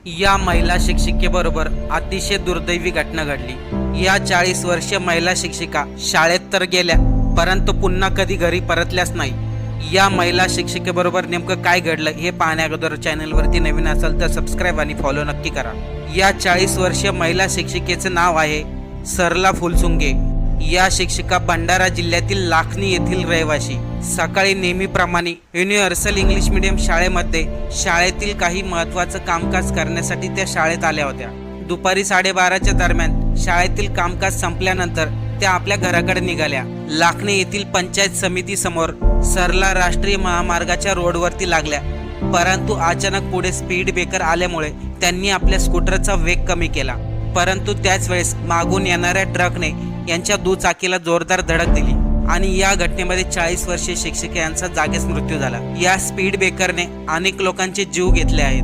या महिला शिक्षिकेबरोबर अतिशय दुर्दैवी घटना घडली। या 40 वर्षीय महिला शिक्षिका शाळेत तर गेल्या, परंतु पुन्हा कधी घरी परतल्याच नाही। या महिला शिक्षिकेबरोबर नेमकं काय घडलं हे पाहण्याअगोदर चॅनलवरती नवीन असाल तर सबस्क्राईब आणि फॉलो नक्की करा। या 40 वर्षीय महिला शिक्षिकेचं नाव आहे सरला फुलसुंगे। या शिक्षिका भंडारा जिल्ह्यातील लाखनी येथील रहिवासी। सकाळी नेहमीप्रमाणे युनिव्हर्सल इंग्लिश मीडियम शाळेमध्ये शाळेतील काही महत्त्वाचं कामकाज करण्यासाठी त्या शाळेत आल्या होत्या। दुपारी 12:30च्या दरम्यान शाळेतील कामकाज संपल्यानंतर त्या आपल्या घराकडे निघाल्या। लाखनी येथील पंचायत समिती समोर सरला राष्ट्रीय महामार्गाच्या रोडवरती लागल्या, परंतु अचानक पुढे स्पीड ब्रेकर आल्यामुळे त्यांनी आपल्या स्कूटरचा वेग कमी केला। परंतु त्याच वेळेस मागून येणाऱ्या ट्रकने यांच्या दुचाकीला जोरदार धडक दिली आणि या घटनेमध्ये 40 वर्षीय शिक्षिका यांचा जागीच मृत्यू झाला। या स्पीड ब्रेकरने अनेक लोकांचे जीव घेतले आहेत।